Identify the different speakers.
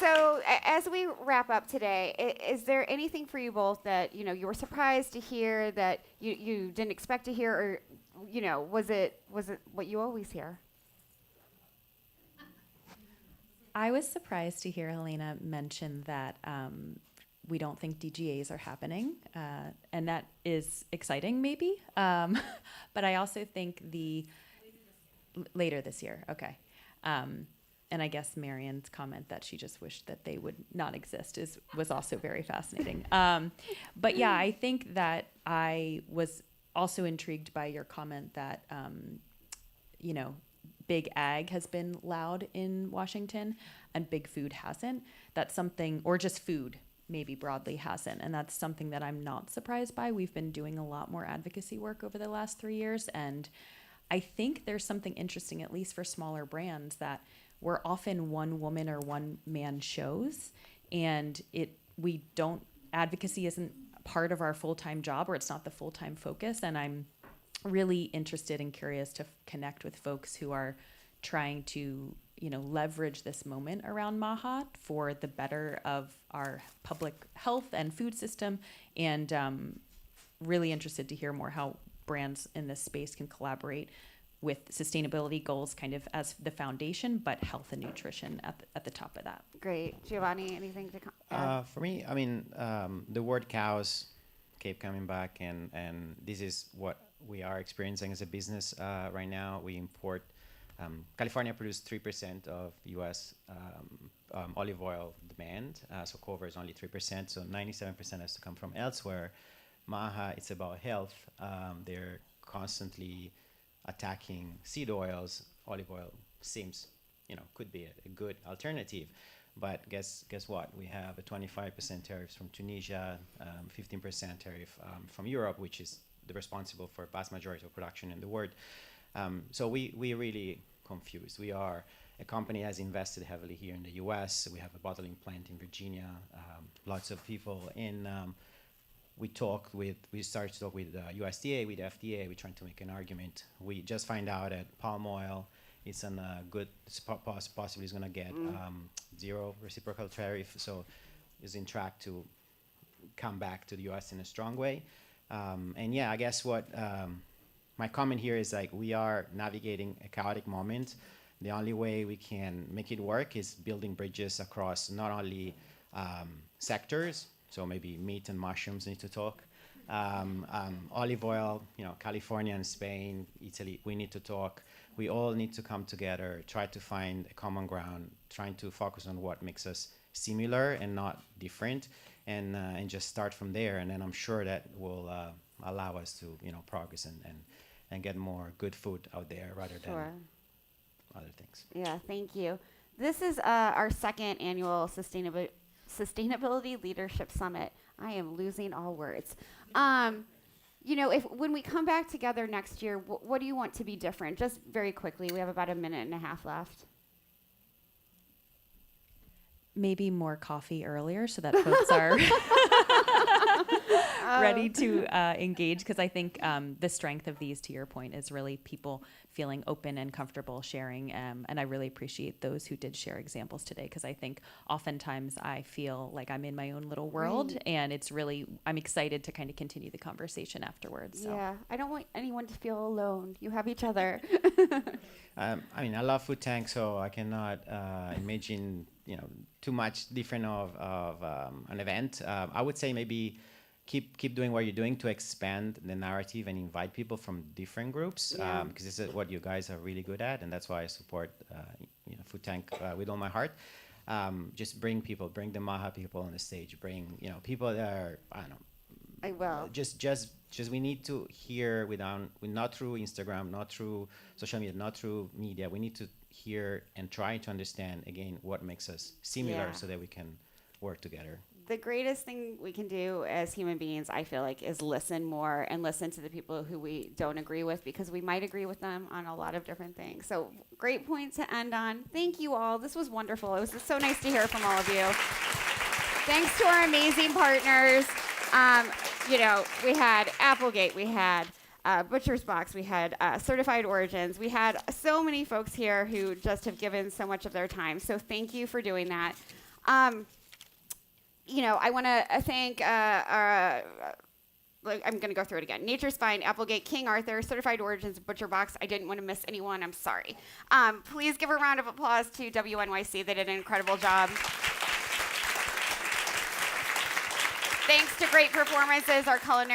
Speaker 1: So as we wrap up today, is there anything for you both that you were surprised to hear that you didn't expect to hear, or was it what you always hear?
Speaker 2: I was surprised to hear Helena mention that we don't think DGAs are happening, and that is exciting, maybe. But I also think later this year, okay. And I guess Marion's comment that she just wished that they would not exist was also very fascinating. But yeah, I think that I was also intrigued by your comment that, big ag has been loud in Washington and big food hasn't. That's something, or just food maybe broadly hasn't. And that's something that I'm not surprised by. We've been doing a lot more advocacy work over the last 3 years. And I think there's something interesting, at least for smaller brands, that we're often one woman or one man shows, and advocacy isn't part of our full-time job, or it's not the full-time focus. And I'm really interested and curious to connect with folks who are trying to, leverage this moment around MAHA for the better of our public health and food system, and really interested to hear more how brands in this space can collaborate with sustainability goals kind of as the foundation, but health and nutrition at the top of that.
Speaker 1: Great. Giovanni, anything to add?
Speaker 3: For me, the word cows kept coming back, and this is what we are experiencing as a business right now. We import, California produces 3% of U.S. Olive oil demand, so covers only 3%, so 97% has to come from elsewhere. MAHA, it's about health. They're constantly attacking seed oils. Olive oil seems, could be a good alternative. But guess what? We have a 25% tariffs from Tunisia, 15% tariff from Europe, which is responsible for vast majority of production in the world. So we really confused. We are a company has invested heavily here in the U.S. We have a bottling plant in Virginia. Lots of people in. We started to talk with USDA, with FDA. We're trying to make an argument. We just find out that palm oil is possibly is going to get zero reciprocal tariff. So is in track to come back to the U.S. in a strong way. And yeah, I guess what my comment here is we are navigating a chaotic moment. The only way we can make it work is building bridges across not only sectors. So maybe meat and mushrooms need to talk. Olive oil, California and Spain, Italy, we need to talk. We all need to come together, try to find a common ground, trying to focus on what makes us similar and not different, and just start from there. And then I'm sure that will allow us to, progress and get more good food out there rather than other things.
Speaker 1: Yeah, thank you. This is our second annual Sustainability Leadership Summit. I am losing all words. When we come back together next year, what do you want to be different? Just very quickly, we have about a minute and a half left.
Speaker 2: Maybe more coffee earlier so that folks are ready to engage, because I think the strength of these, to your point, is really people feeling open and comfortable sharing. And I really appreciate those who did share examples today, because I think oftentimes I feel like I'm in my own little world, and I'm excited to kind of continue the conversation afterwards. So.
Speaker 1: Yeah, I don't want anyone to feel alone. You have each other.
Speaker 3: I love Food Tank, so I cannot imagine too much different of an event. I would say maybe keep doing what you're doing to expand the narrative and invite people from different groups, because this is what you guys are really good at, and that's why I support Food Tank with all my heart. Just bring the MAHA people on the stage. Bring people that are
Speaker 1: I will.
Speaker 3: Just we need to hear not through Instagram, not through social media, not through media. We need to hear and try to understand again what makes us similar, so that we can work together.
Speaker 1: The greatest thing we can do as human beings, I feel like, is listen more and listen to the people who we don't agree with, because we might agree with them on a lot of different things. So great point to end on. Thank you all. This was wonderful. It was so nice to hear from all of you. Thanks to our amazing partners. We had Applegate, we had ButcherBox, we had Certified Origins. We had so many folks here who just have given so much of their time. So thank you for doing that. You know, I want to thank I'm going to go through it again. Nature's Fynd, Applegate, King Arthur, Certified Origins, ButcherBox. I didn't want to miss anyone. I'm sorry. Please give a round of applause to WNYC. They did an incredible job. Thanks to great performances, our culinary